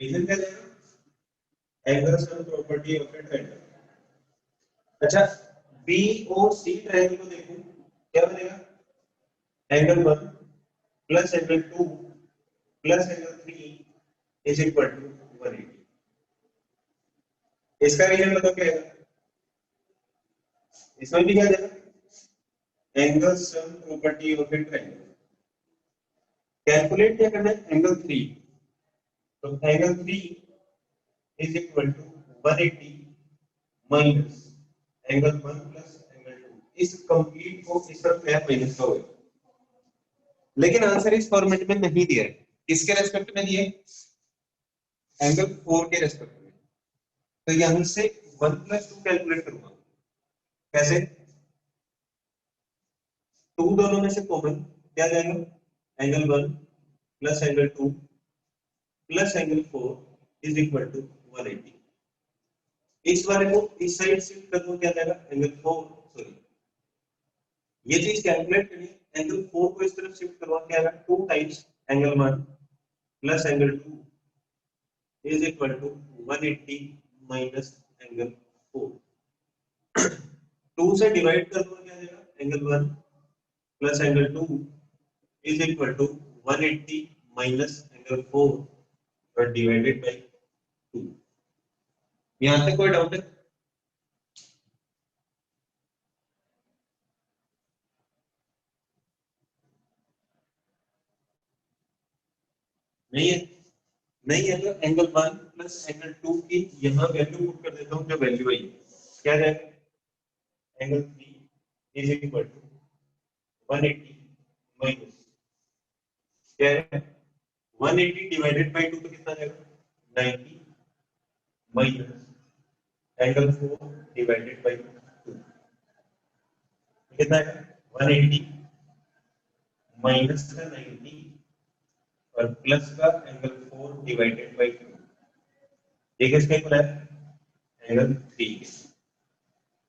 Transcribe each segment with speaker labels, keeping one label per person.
Speaker 1: Reason क्या जाएगा? Angle sum property of a triangle. अच्छा, बी और सी ट्रायंगल को देखो क्या बनेगा? Angle 1 plus angle 2 plus angle 3 is equal to 180। इसका रीजन बताओ क्या है? इसमें भी क्या देगा? Angle sum property of a triangle. Calculate क्या करना है? एंगल 3। तो angle 3 is equal to 180 minus angle 1 plus angle 2। इस कंप्लीट को इस तरफ क्या माइनस का होगा, लेकिन आंसर इस फॉर्मेट में नहीं दिया है। किसके रेस्पेक्ट में दिया है? एंगल 4 के रेस्पेक्ट में। तो यहां से 1 प्लस 2 कैलकुलेट करूंगा। कैसे? 2 दोनों में से कॉमन क्या जाएगा? Angle 1 plus angle 2 plus angle 4 is equal to 180। इस वाले को इस साइड शिफ्ट कर दो, क्या जाएगा? एंगल 4, सॉरी ये चीज कैलकुलेट करनी। एंगल 4 को इस तरफ शिफ्ट करवा के आएगा 2 times angle 1 plus angle 2 is equal to 180 minus angle 4। 2 से डिवाइड कर दो, क्या जाएगा? Angle 1 plus angle 2 is equal to 180 minus angle 4 और डिवाइडेड बाय 2। यहां तक कोई डाउट है? नहीं है? नहीं है तो एंगल 1 प्लस एंगल 2 की यहां वैल्यू पुट कर देता हूं, जो वैल्यू आई क्या जाएगा? Angle 3 is equal to 180 minus क्या है? 180 डिवाइडेड बाय 2 तो कितना जाएगा? 90 माइनस एंगल 4 डिवाइडेड बाय 2 कितना है? 180 माइनस का 90 और प्लस का एंगल 4 डिवाइडेड बाय 2। ये किसका इक्वल है? एंगल 3 के।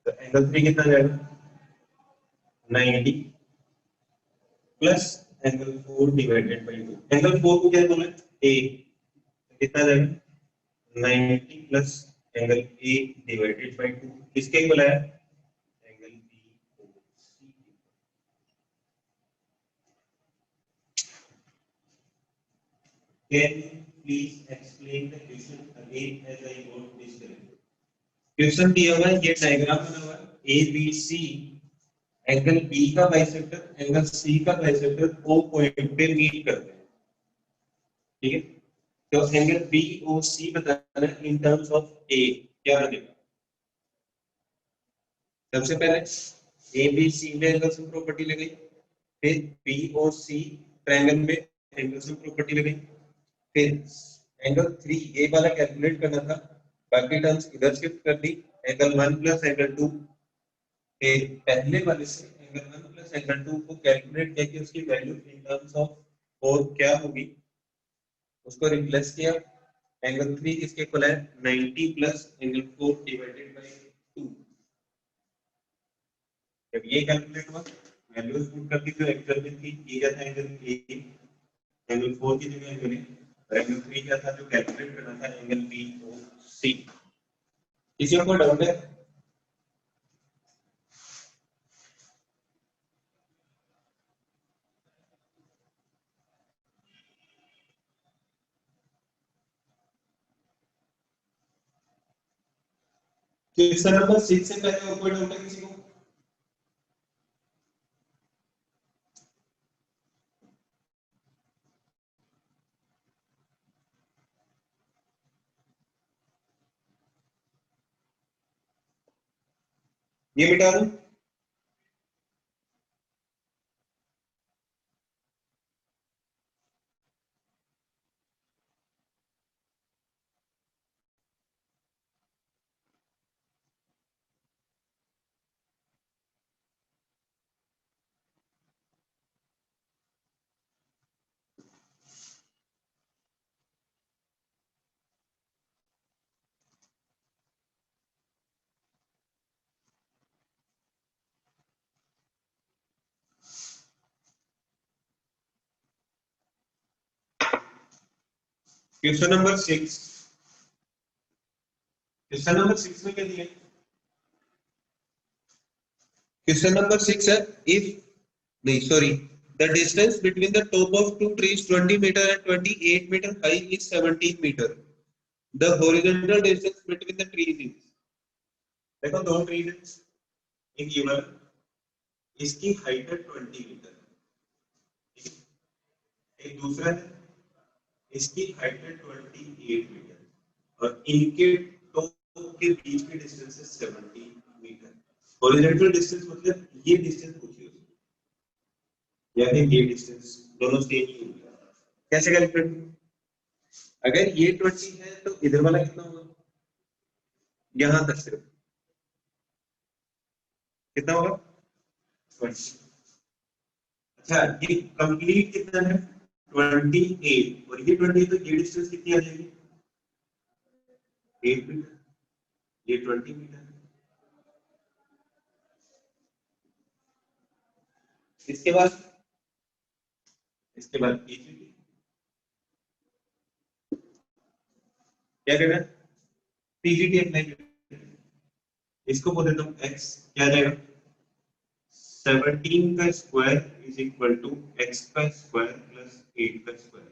Speaker 1: तो एंगल 3 कितना जाएगा? 90 plus angle 4 divided by 2। Angle 4 को क्या बोला? ए। कितना जाएगा? 90 plus angle A divided by 2 किसके इक्वल है? Angle B O C. Can you please explain the question again as I want this correct. Question दिया हुआ है, ये डायग्राम बना हुआ है, A B C. Angle B का बाइसेक्टर एंगल सी का बाइसेक्टर ओ पॉइंट पे मीट करते हैं। ठीक है, तो एंगल बी ओ सी बताना है इन टर्म्स ऑफ ए क्या बनेगा? सबसे पहले ए बी सी में एंगल सम प्रॉपर्टी लगाई, फिर बी ओ सी ट्रायंगल में एंगल सम प्रॉपर्टी लगाई, फिर एंगल 3 ए वाला कैलकुलेट करना था, बाकी टर्म्स इधर शिफ्ट कर दी। एंगल 1 प्लस एंगल 2, फिर पहले वाले से एंगल 1 प्लस एंगल 2 को कैलकुलेट किया कि उसकी वैल्यू इन टर्म्स ऑफ 4 क्या होगी, उसको रिप्लेस किया। एंगल 3 किसके इक्वल है? 90 प्लस एंगल 4 डिवाइडेड बाय 2। जब ये कैलकुलेट हुआ, वैल्यूज पुट कर दी जो एक्चुअल में थी। ये क्या था? Angle A. एंगल 4 की जगह एंगल ए, और एंगल 3 क्या था जो कैलकुलेट करना था? एंगल बी ओ सी। किसी को डाउट है? क्वेश्चन नंबर 6 से पहले और कोई डाउट है किसी को? ये मिटा दूं? क्वेश्चन नंबर 6, क्वेश्चन नंबर 6 में क्या दिया है? क्वेश्चन नंबर 6 है इफ नहीं sorry the distance between the top of two trees 20 metre and 28 metre high is 17 metre, the horizontal distance between the trees is. देखो दो ट्रीज है, एक ये वाला, इसकी हाइट है 20 मीटर, ठीक है, एक दूसरा है, इसकी हाइट है 28 मीटर और इनके टॉप के बीच की डिस्टेंस है 70 मीटर। हॉरिजॉन्टल डिस्टेंस मतलब ये डिस्टेंस पूछी उसने, या फिर ये डिस्टेंस, दोनों सेम ही होंगे। कैसे कैलकुलेट? अगर ये 20 है तो इधर वाला कितना होगा? यहां तक सिर्फ कितना होगा? 20। अच्छा ये कंप्लीट कितना है? 28 और ये 20, तो ये डिस्टेंस कितनी आ जाएगी? 8 मीटर, ये 20 मीटर। इसके बाद पीजीटी क्या कहना है? पीजीटी अप्लाई करें, इसको बोल देता हूँ x, क्या जाएगा? 17 का square is equal to x का स्क्वायर प्लस 8 का स्क्वायर।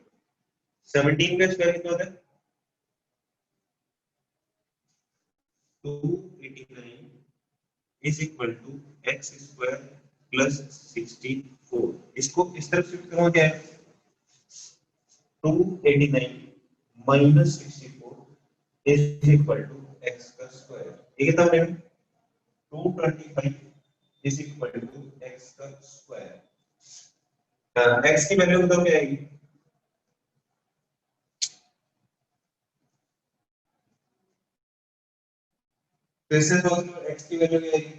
Speaker 1: 17 का स्क्वायर कितना होता है? 289 is equal to x square plus 64। इसको इस तरफ शिफ्ट करो, क्या है? 289 minus 64 is equal to x का स्क्वायर। ये कितना बनेगा? 225 इज इक्वल टू x का स्क्वायर। x की वैल्यू बताओ क्या आएगी? फिर से सोच लो, x की वैल्यू क्या आएगी?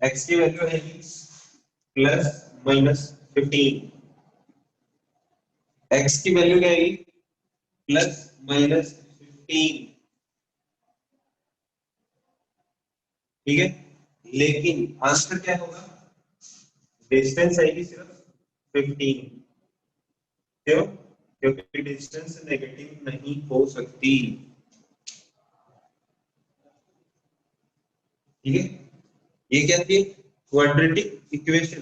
Speaker 1: x की वैल्यू आएगी प्लस माइनस 15। x की वैल्यू क्या आएगी? प्लस माइनस 15, ठीक है। लेकिन आंसर क्या होगा? डिस्टेंस आएगी सिर्फ 15, क्यों? क्योंकि डिस्टेंस नेगेटिव नहीं हो सकती, ठीक है। ये क्या थी? क्वाड्रेटिक इक्वेशन,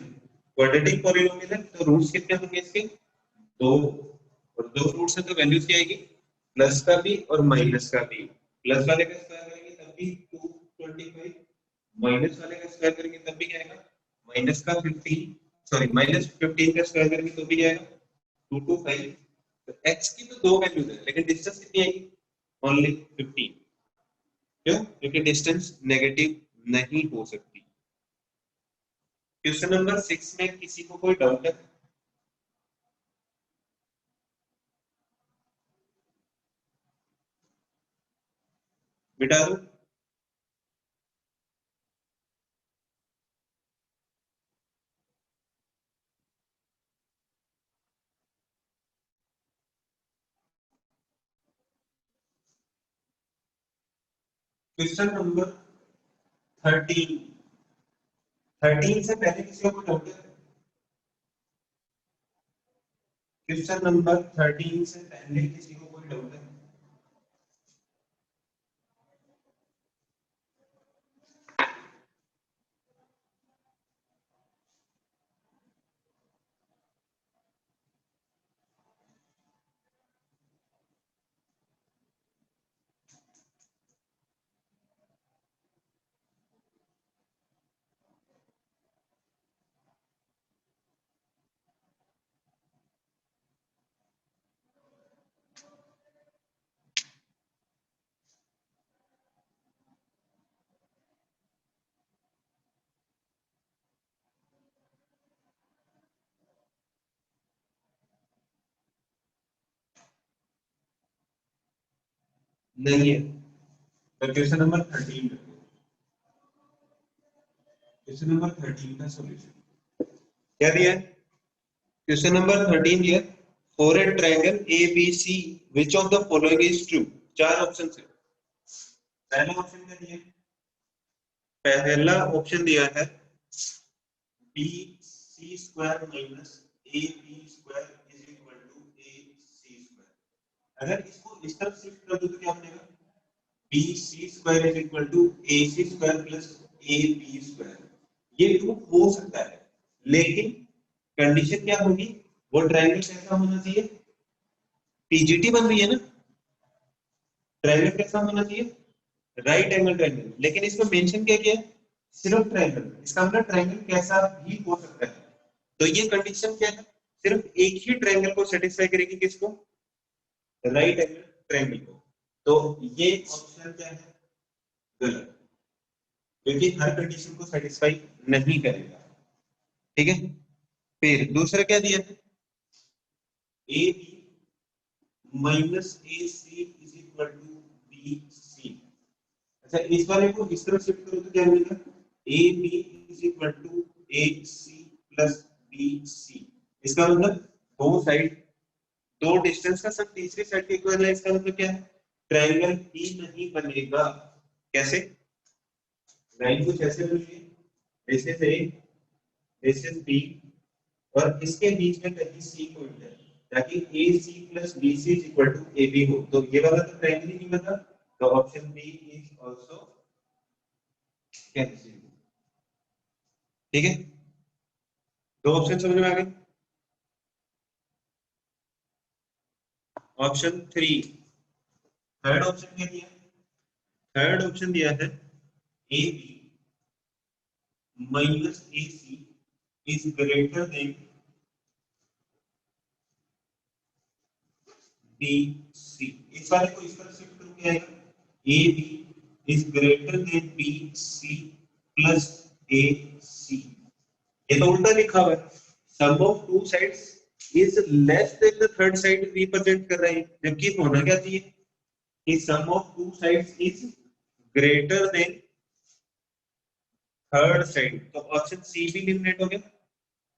Speaker 1: क्वाड्रेटिक पॉलिनोमियल है तो रूट्स कितने होंगे इसके? दो, और दो रूट्स है तो वैल्यूज क्या आएगी? प्लस का भी और माइनस का भी। प्लस वाले का स्क्वायर करेंगे तब भी 225, माइनस वाले का स्क्वायर करेंगे तब भी क्या आएगा? माइनस का 15, सॉरी माइनस 15 का स्क्वायर करेंगे तो भी क्या आएगा? 225। तो x की तो दो वैल्यूज है लेकिन डिस्टेंस कितनी आएगी? ओनली 15, क्यों? क्योंकि डिस्टेंस नेगेटिव नहीं हो सकती। क्वेश्चन नंबर 6 में किसी को कोई डाउट है? बिटा दो। क्वेश्चन नंबर 13, 13 से पहले किसी को कोई डाउट है? क्वेश्चन नंबर 13 से पहले किसी को कोई डाउट है? नहीं है तो क्वेश्चन नंबर 13 रखो। क्वेश्चन नंबर 13 का सॉल्यूशन क्या दिया है? क्वेश्चन नंबर 13 दिया, for a triangle ABC which of the following is true. चार ऑप्शन है। पहला ऑप्शन क्या दिया? पहला ऑप्शन दिया है B C square minus A B square is equal to A C square. अगर इसको इस तरफ शिफ्ट कर दो तो क्या बनेगा, B C square is equal to A C square plus A B square. ये ट्रू हो सकता है, लेकिन कंडीशन क्या होगी, वो ट्रायंगल कैसा होना चाहिए, पीजीटी बन रही है ना, ट्रायंगल कैसा होना चाहिए, राइट एंगल ट्रायंगल। लेकिन इसमें मेंशन क्या किया है, सिर्फ ट्रायंगल। इसका मतलब ट्रायंगल कैसा भी हो सकता है। तो ये कंडीशन क्या है, सिर्फ एक ही ट्रायंगल को सेटिस्फाई करेगी, किसको, राइट एंगल ट्रायंगल को। तो ये ऑप्शन क्या है, गलत, क्योंकि हर कंडीशन को सेटिस्फाई नहीं करेगा। ठीक है, फिर दूसरा क्या दिया है, A B minus A C is equal to B C. अच्छा, इस वाले को इस तरफ शिफ्ट करो तो क्या मिलेगा, A B is equal to A C plus B C. इसका मतलब दो साइड, दो डिस्टेंस का सब तीसरी साइड के इक्वल है। इसका मतलब क्या है, ट्रायंगल ही नहीं बनेगा। कैसे, लाइन कुछ ऐसे बनेगी, this is A, this is B, और इसके बीच में कहीं सी पॉइंट है, ताकि A C plus B C is equal to A B हो। तो ये वाला तो ट्रायंगल ही नहीं बना, तो option B is also cancel. ठीक है, दो ऑप्शन समझ में आ गए। ऑप्शन 3, थर्ड ऑप्शन क्या दिया, थर्ड ऑप्शन दिया है A B minus A C is greater than B C. इस वाले को इस तरफ शिफ्ट करो, क्या आएगा, A B is greater than B C plus A C. ये तो उल्टा लिखा हुआ है, sum of two sides is less than the third side represent कर रहे हैं, जबकि होना क्या चाहिए कि sum of two sides is greater than third side. तो ऑप्शन सी भी एलिमिनेट हो गया,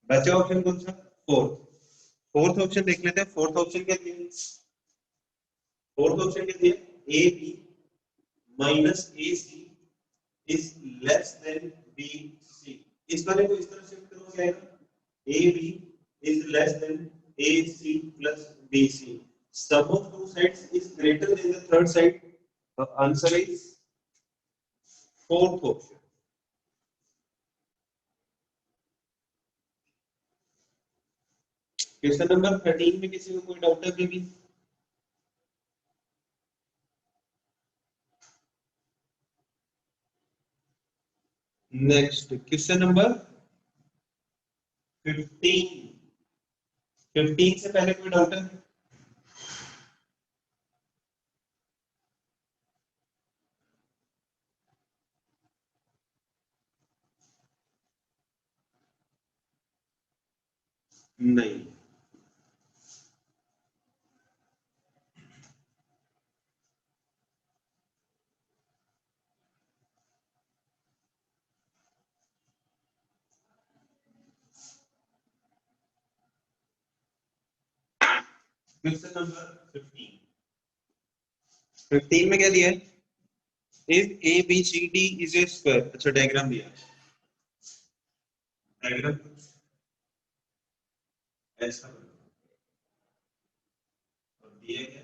Speaker 1: बचा ऑप्शन कौन सा, फोर्थ। फोर्थ ऑप्शन देख लेते हैं, फोर्थ ऑप्शन क्या दिया, फोर्थ ऑप्शन क्या दिया, A B minus A C is less than B C. इस वाले को इस तरफ शिफ्ट करो, क्या आएगा, A B is less than A C plus B C. Sum of two sides is greater than the third side. तो answer is fourth option. Question number 13 में किसी को कोई डाउट है अभी भी? Next question number 15। 15 से पहले कोई डाउट है? नहीं। क्वेश्चन नंबर 15, 15 में क्या दिया है, if A B C D is a square. अच्छा, डायग्राम दिया, डायग्राम ऐसा और दिया है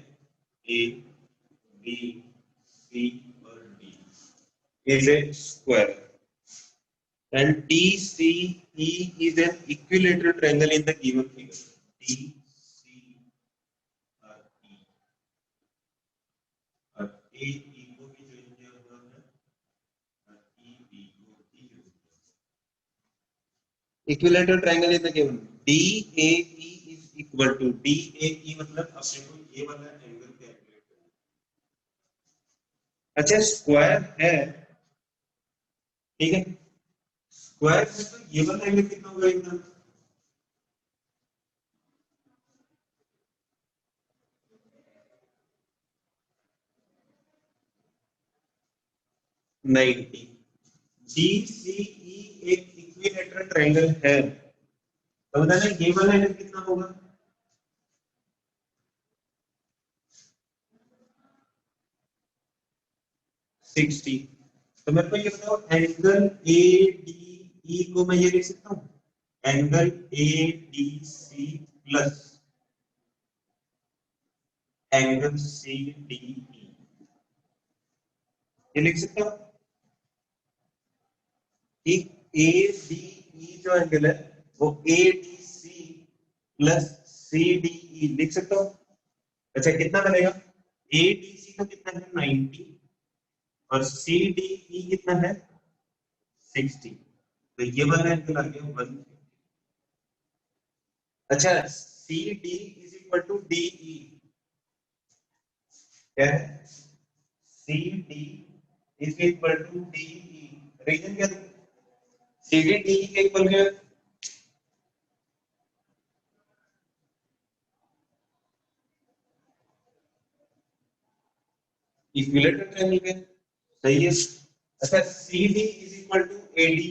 Speaker 1: ए बी सी और D is a square and DCE is an equilateral triangle in the given figure. DCE और AE को भी join किया हुआ है और EB को भी join किया। Equilateral triangle in the given DAE is equal to DAE मतलब अपने को ये वाला एंगल कैलकुलेट करना। अच्छा, स्क्वायर है, ठीक है, स्क्वायर में तो ये वाला एंगल कितना होगा एकदम, 90। DCE एक इक्विलेटरल ट्रायंगल है, तो बताना ये वाला एंगल कितना होगा, 60। तो मेरे को ये बताओ, एंगल ADE को मैं ये लिख सकता हूँ, angle A D C plus angle C D E, ये लिख सकते हो कि ए डी ई जो एंगल है वो A D C plus C D E लिख सकते हो। अच्छा कितना बनेगा, ए डी सी का कितना है 90 और सी डी ई कितना है 60, तो ये वाला एंगल आ गया 150। अच्छा C D is equal to D E, क्या है C D is equal to D E, reason क्या है सी डी डी ई के इक्वल क्या है, इक्विलेटरल ट्रायंगल के, सही है। अच्छा C D is equal to A D,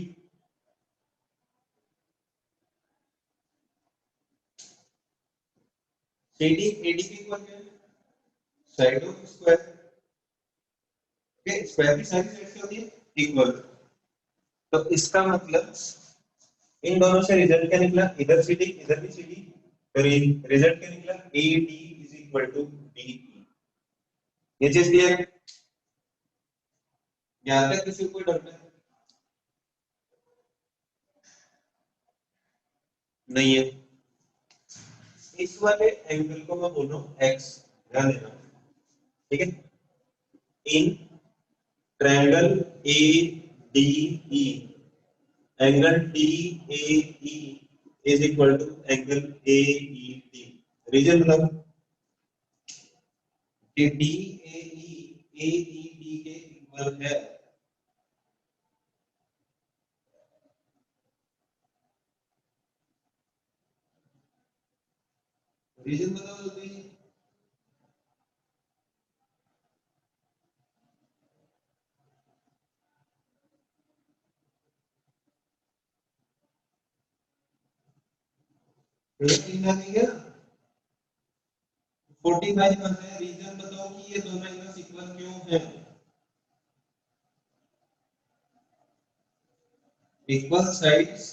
Speaker 1: C D A D के इक्वल क्या है, साइड ऑफ स्क्वायर के स्क्वायर की सारी साइड क्या होती है इक्वल, तो इसका मतलब इन दोनों से रिजल्ट क्या निकला, इधर सी डी इधर भी सी डी, तो रिजल्ट क्या निकला A D is equal to D E, ये चीज दिया है। यहाँ तक किसी को कोई डाउट नहीं है। इस वाले एंगल को मैं बोल रहा हूँ एक्स, ध्यान देना, ठीक है। In triangle A D E, angle D A E is equal to angle A E D, reason बताओ कि डी ए ई डी के इक्वल है, रीजन बताओ जल्दी। रीजन नहीं है 45 का है, रीजन बताओ कि ये दोनों एंगल्स इक्वल क्यों है, equal sides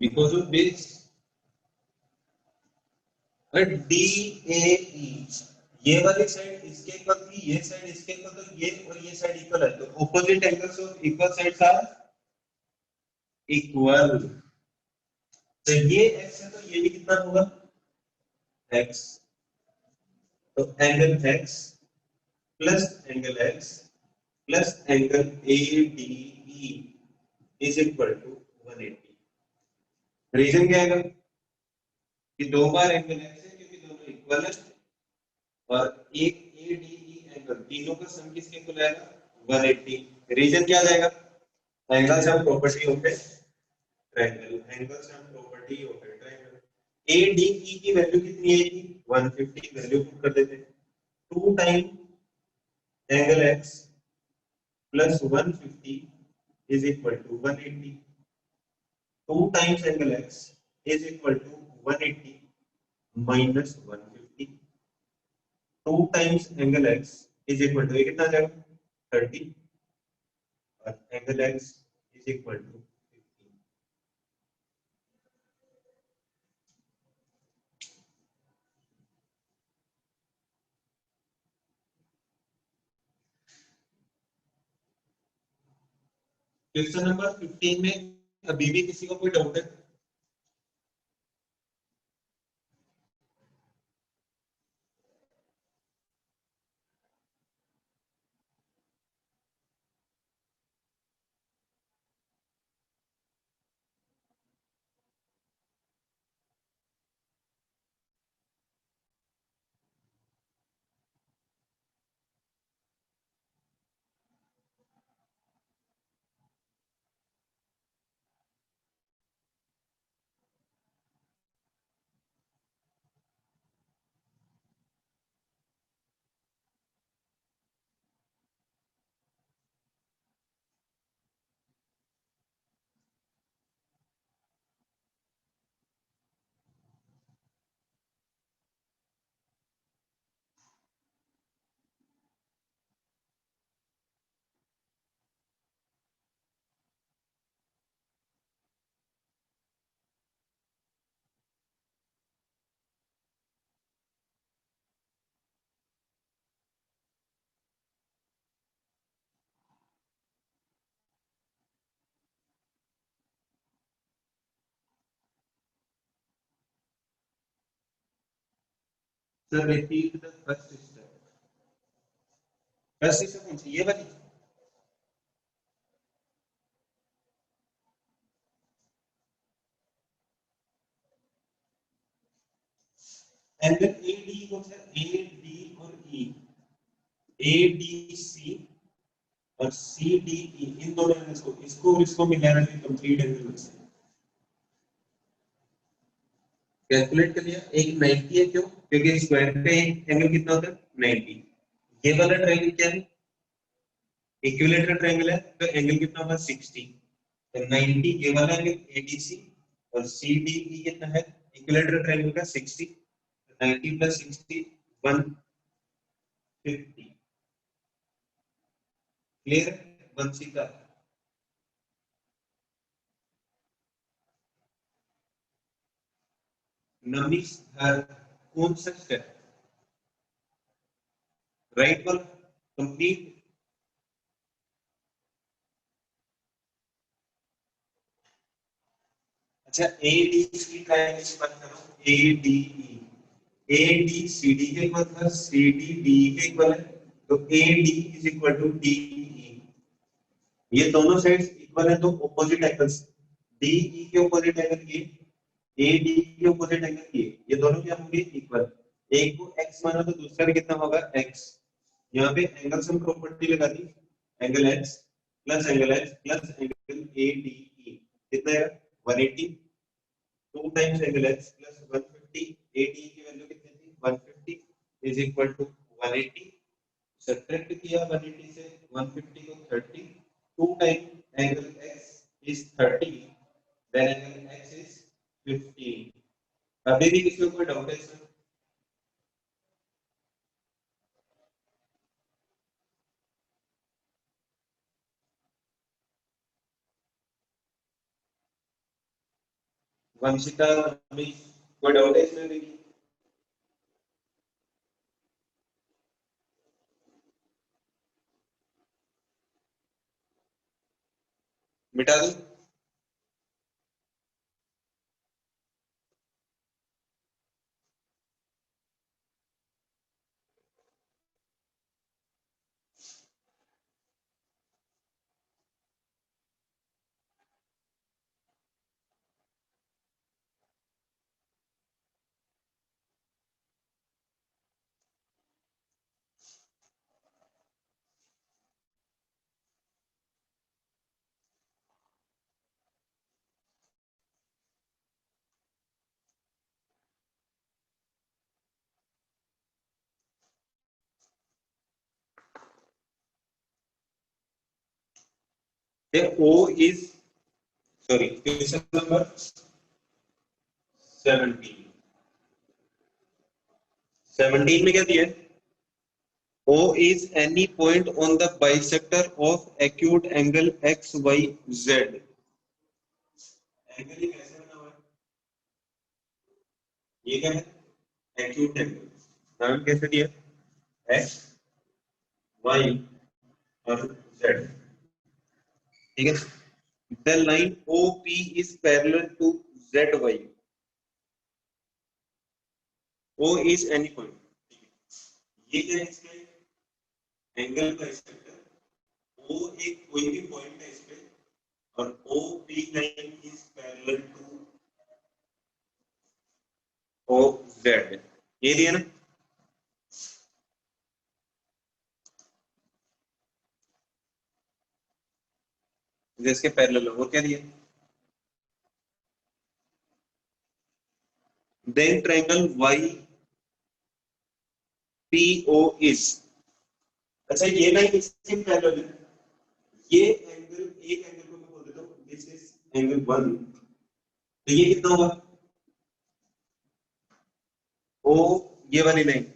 Speaker 1: because of base, but D A E ये वाली साइड इसके इक्वल थी, ये साइड इसके इक्वल, तो ये और ये साइड इक्वल है, तो opposite angles of equal sides are equal, तो ये x है तो ये भी कितना होगा x, तो angle x plus angle x plus angle ADE is equal to 180। Reason क्या है कि दो बार एंगल x है क्योंकि दोनों इक्वल है, और एक ADE एंगल, तीनों का सम किसके इक्वल आएगा 180। रीजन क्या आ जाएगा, angle sum property of a triangle, angle sum property of a triangle. ADE की वैल्यू कितनी आएगी 150, वैल्यू पुट कर देते हैं, 2 time angle x plus 150 is equal to 180, 2 times angle x is equal to 180 minus 150, 2 times angle x is equal to, ये कितना आ जाएगा 30, और angle x is equal to 15। Question number 15 में अभी भी किसी को कोई डाउट है, sir repeat the first step. First step कौन सी, ये वाली? एंगल एडी कौन सा, ए डी और ई, ए डी सी और सी डी ई, इन दोनों एंगल्स को इसको और इसको मिलाना है कंप्लीट एंगल से कैलकुलेट कर लिया। एक 90 है, क्यों? क्योंकि स्क्वायर पे एंगल कितना होता है, 90। ये वाला ट्रायंगल क्या है, इक्विलेटरल ट्रायंगल है, तो एंगल कितना होगा, 60। तो 90 ये वाला एंगल एडीसी और सीडीई कितना है, इक्विलेटरल ट्रायंगल का 60। 90 प्लस 60 150। क्लियर है, 1 का। नमस्कार, कौन सा स्टेप, राइट वन कंप्लीट। अच्छा ए डी सी ट्रायंगल की बात करो, A D E, A D C D के इक्वल था, सी डी डी के इक्वल है, तो A D is equal to D E. ये दोनों साइड्स इक्वल है तो ऑपोजिट एंगल्स, डी ई के ऑपोजिट एंगल ये, ए डी के ऑपोजिट एंगल ये दोनों क्या होंगे, इक्वल। एक को x माना तो दूसरा भी कितना होगा, x। यहाँ पे एंगल सम प्रॉपर्टी लगा दी, angle x plus angle x plus angle A D E कितना है, 180। 2 times angle x plus 150, A D की वैल्यू कितनी थी, 150 इज इक्वल टू 180। सब्ट्रैक्ट किया 180 से 150 को 30, 2 time angle x is 30, then angle x is 15। अभी भी किसी को कोई डाउट है सर? वंशिका, अभी कोई डाउट है इसमें भी? मिटा दूं? O is, sorry, question number 17। 17 में क्या दिया है, O is any point on the bisector of acute angle XYZ। Angle ये कैसे बना हुआ है, ये क्या है, एक्यूट एंगल। नाम कैसे दिया, एक्स वाई और जेड, ठीक है। The line O P is parallel to Z Y, O is any point, ये क्या है इसका एंगल का स्पेक्टर। ओ एक कोई भी पॉइंट है इस पे, और O P line is parallel to O Z, ये दिया ना। जिसके पैरेलल हो, और क्या दिया, then triangle Y P O is, अच्छा ये लाइन इसके पैरेलल है, ये एंगल, एक एंगल को मैं बोल देता हूँ दिस इज एंगल 1, तो ये कितना होगा, ओ ये वाली लाइन,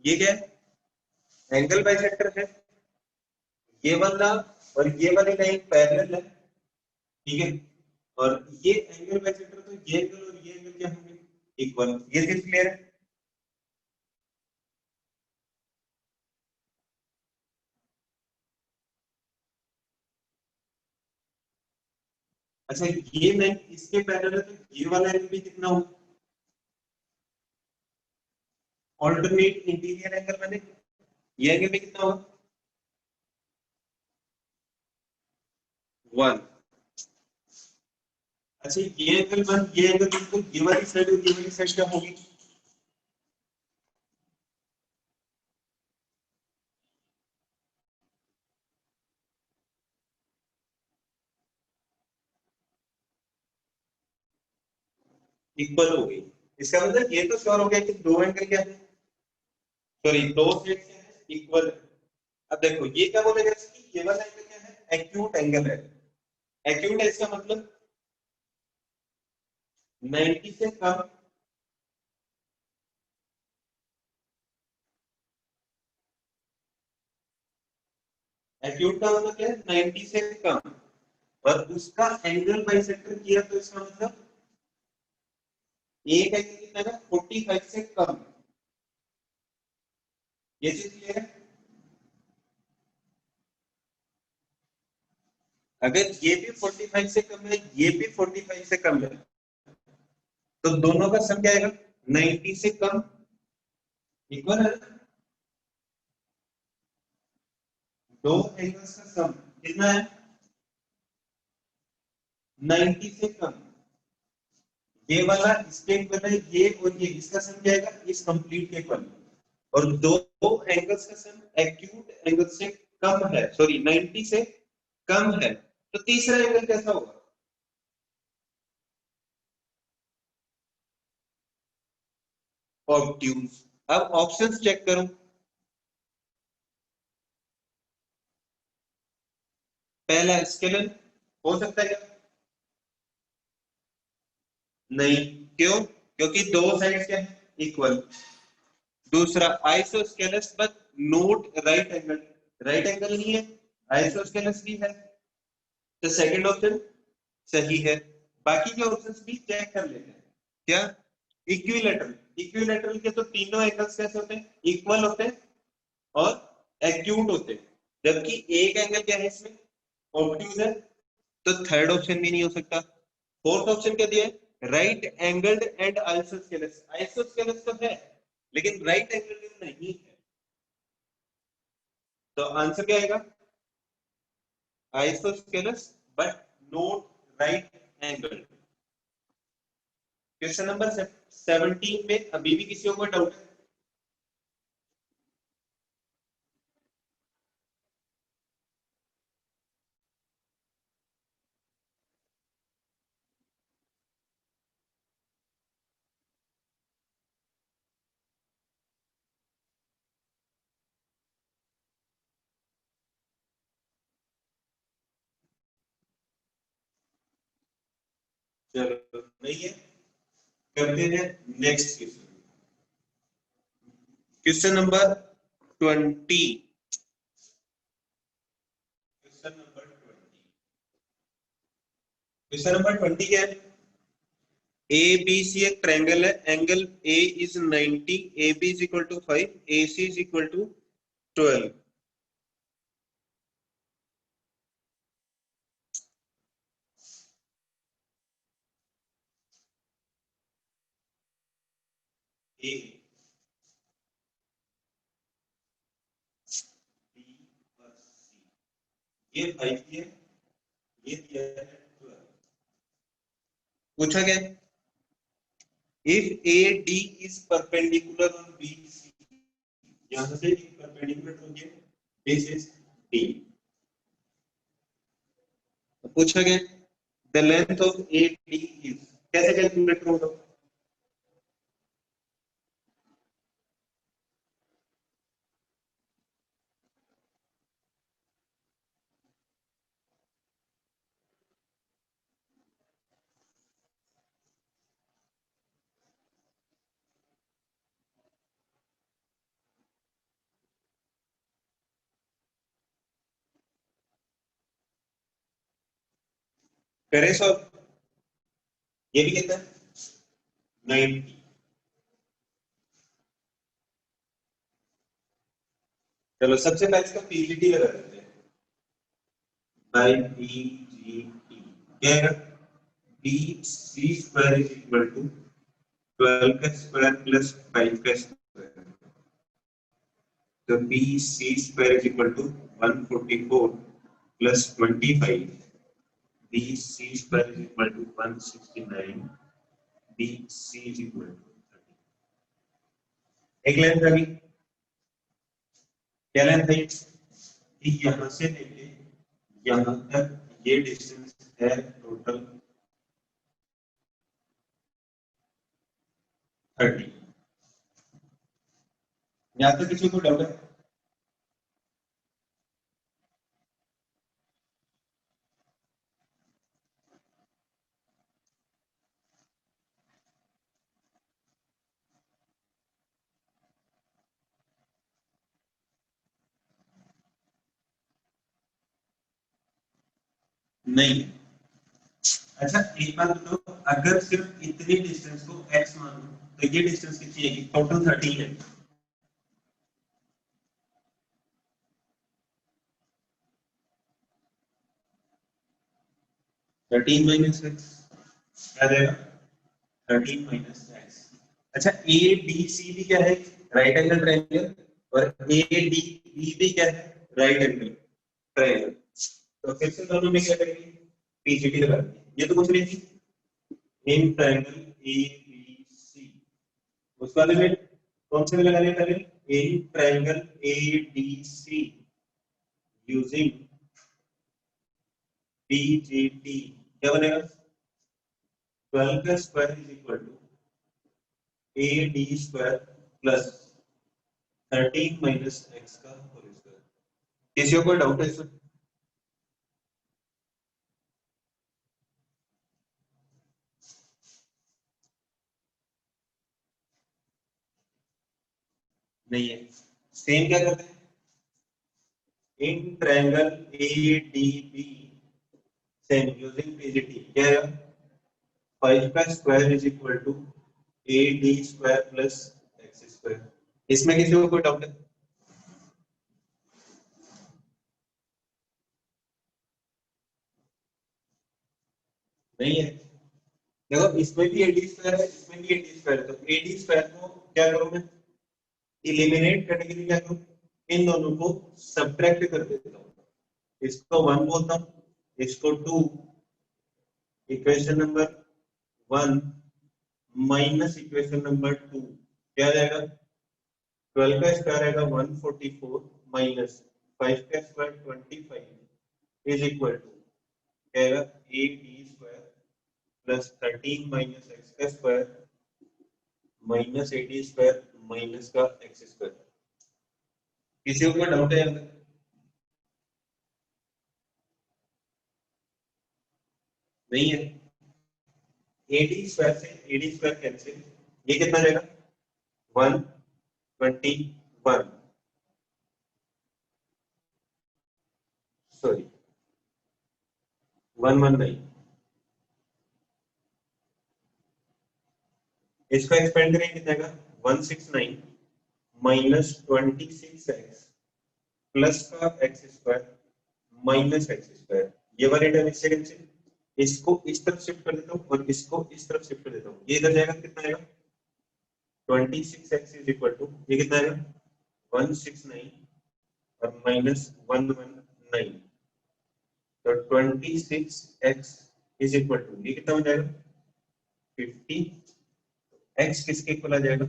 Speaker 1: ये क्या है, एंगल बाइसेक्टर है, ये वाला और ये वाली लाइन पैरेलल है, ठीक है। और ये एंगल बाइसेक्टर, तो ये एंगल और ये एंगल क्या होंगे, इक्वल। ये चीज क्लियर है? अच्छा ये मैं इसके पैरेलल है तो ये वाला एंगल भी कितना होगा? ऑल्टरनेट इंटीरियर एंगल बने, ये एंगल भी कितना होगा? 1। अच्छा ये एंगल 1, ये एंगल बिल्कुल ये वाली साइड और ये वाली साइड क्या होगी? इक्वल होगी। इसका मतलब ये तो श्योर हो गया कि दो एंगल क्या है, सॉरी दो साइड क्या है, इक्वल। अब देखो ये क्या बोलेगा कि ये वाला एंगल क्या है, एक्यूट एंगल है। एक्यूट है इसका मतलब 90 से कम, एक्यूट का मतलब क्या है 90 से कम, और उसका एंगल बाइसेक्टर किया तो इसका मतलब एक एंगल कितना है 45 से कम। ये चीज क्लियर है? अगर ये भी 45 से कम है, ये भी 45 से कम है, तो दोनों का सम क्या आएगा? 90 से कम इक्वल है। दो एंगल्स का सम कितना है? 90 से कम। ये वाला इसके इक्वल है, ये और ये इसका सम क्या आएगा? इस कंप्लीट के इक्वल। और दो एंगल्स का सम एक्यूट एंगल से कम है, सॉरी 90 से कम है, तो तीसरा एंगल कैसा होगा? ऑब्ट्यूज। अब ऑप्शंस चेक करो। पहला स्केलर हो सकता है क्या? नहीं। क्यों? क्योंकि दो साइड क्या है, इक्वल। दूसरा isosceles but note right angle, right angle नहीं है, आइसोस्केलस भी है, तो सेकंड ऑप्शन सही है। बाकी के ऑप्शंस भी चेक कर लेते हैं। क्या? इक्विलेटरल। इक्विलेटरल के तो तीनों एंगल्स कैसे होते हैं? इक्वल होते हैं और एक्यूट होते हैं, जबकि एक एंगल क्या है इसमें, ऑब्ट्यूज है, तो थर्ड ऑप्शन भी नहीं हो सकता। फोर्थ ऑप्शन क्या दिया है? Right angled and isosceles. Isosceles तो है लेकिन राइट एंगल्ड नहीं है, तो आंसर क्या आएगा? Isosceles but not right angle. Question number 17 में अभी भी किसी को कोई डाउट है? चलो नहीं है, करते हैं next question. Question number 20। Question number 20। Question number 20 क्या है? ए बी सी एक ट्रायंगल है, angle A is 90, A B is equal to 5, A C is equal to 12। A B और सी, ये 5 है, ये दिया है 12। पूछा गया if A D is perpendicular on B C, यहां से परपेंडिकुलर हो गया, दिस इज डी। पूछा गया the length of A D is, कैसे कैलकुलेट होगा? करें सॉल्व। ये भी कितना है? 90। चलो सबसे पहले इसका पीजीटी लगा देते हैं, बाई पी जी टी क्या है? B C square is equal to 12 का स्क्वायर प्लस 5 का स्क्वायर, तो B C square is equal to 144 plus 25, B C square is equal to 169, B C is equal to 30। एक line था अभी, क्या line थी कि यहां से लेके यहां तक ये डिस्टेंस है टोटल 30। यहां तक किसी को डाउट है? नहीं। अच्छा एक बात बताओ, अगर सिर्फ इतनी डिस्टेंस को x मानो तो ये डिस्टेंस कितनी है? टोटल 13 है। 13 माइनस x क्या रहेगा? 13 माइनस x। अच्छा ए डी सी भी क्या है? राइट एंगल ट्रायंगल, और ए डी बी भी क्या है? Right angle triangle. तो फिर से दोनों में क्या करेंगे? पीजीटी लगा देंगे। ये तो कुछ नहीं थी, इन ट्रायंगल ए बी सी, उस वाले में कौन से में लगाने पहले? In triangle A D C using PGT क्या बनेगा? 12 का square is equal to A D square plus 13 minus x का होल स्क्वायर। किसी को कोई डाउट है इसमें? नहीं है। सेम क्या करते हैं? In triangle A D B same using PGT क्या है? 5 का square is equal to A D square plus x square. इसमें किसी को कोई डाउट है? नहीं है। देखो इसमें भी एडी स्क्वायर है, इसमें भी एडी स्क्वायर है, तो एडी स्क्वायर को क्या करूं मैं? इलिमिनेट करने के लिए क्या करूं? इन दोनों को सब्ट्रैक्ट कर देता हूं। इसको 1 बोलता हूं, इसको 2, equation number 1 minus equation number 2 क्या आ जाएगा? 12 का स्क्वायर आएगा 144 माइनस 5 का स्क्वायर 25 इज इक्वल टू क्या आएगा? A D square plus 13 minus x का square minus A D square minus का एक्स स्क्वायर। किसी को डाउट है? नहीं है। एडी स्क्वायर से एडी स्क्वायर कैंसिल, ये कितना जाएगा? 121, सॉरी 119। इसका एक्सपेंड करेंगे कितना आएगा? 169 माइनस 26x प्लस का x square minus x square. ये वाले टर्म इससे कैंसिल, इसको इस तरफ शिफ्ट कर देता हूँ और इसको इस तरफ शिफ्ट कर देता हूँ। ये इधर जाएगा, कितना आएगा? 26x इज इक्वल टू ये कितना आएगा? 169 और माइनस 119, तो 26x इज इक्वल टू ये कितना हो जाएगा? 50। x किसके इक्वल आ जाएगा?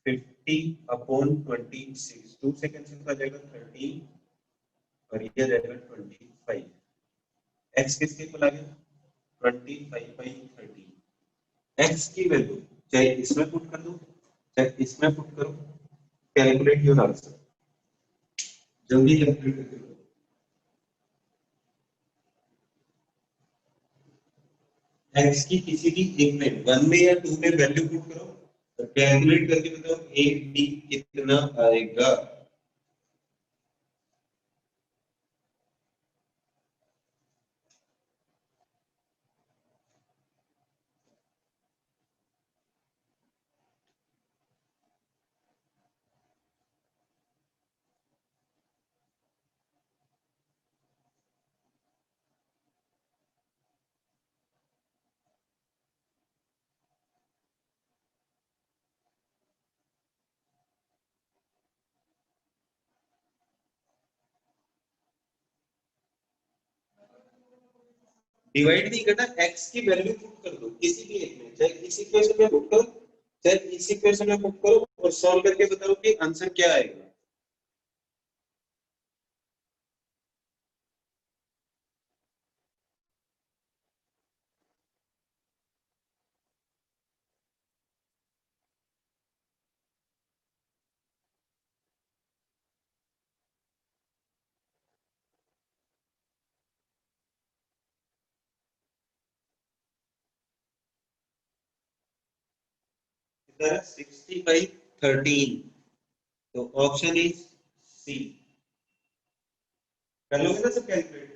Speaker 1: 50/26, 2 से कैंसिल आ जाएगा 13 और ये आ जाएगा 25। x किसके इक्वल आ गया? 25/30। x की वैल्यू चाहे इसमें पुट कर दो चाहे इसमें पुट करो, कैलकुलेट योर आंसर, जल्दी कैलकुलेट करो। x की किसी भी एक में 1 में या 2 में वैल्यू पुट करो, तो कैलकुलेट करके बताओ a b कितना आएगा। डिवाइड नहीं करना, x की वैल्यू पुट कर दो किसी भी एक में, चाहे इस इक्वेशन में पुट करो चाहे इस इक्वेशन में पुट करो और सॉल्व करके बताओ कि आंसर क्या आएगा। इधर 65 13, तो ऑप्शन इज सी। कर लोगे ना सब calculate?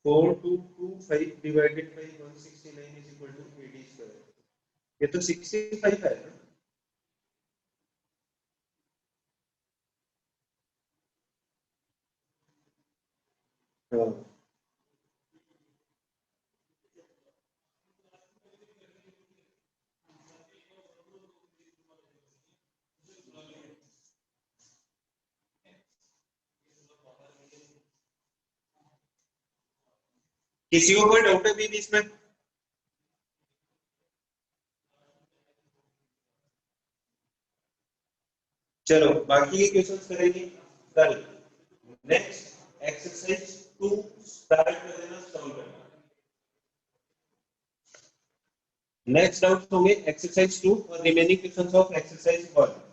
Speaker 1: 4225 divided by 169 is equal to 80 square. ये तो 65 है ना। हाँ। किसी को कोई डाउट है भी इसमें? चलो बाकी के क्वेश्चंस करेंगे कल। नेक्स्ट एक्सरसाइज 2 स्टार्ट कर देना, सॉल्व करना। नेक्स्ट डाउट होंगे एक्सरसाइज 2 और रिमेनिंग क्वेश्चंस ऑफ एक्सरसाइज 1।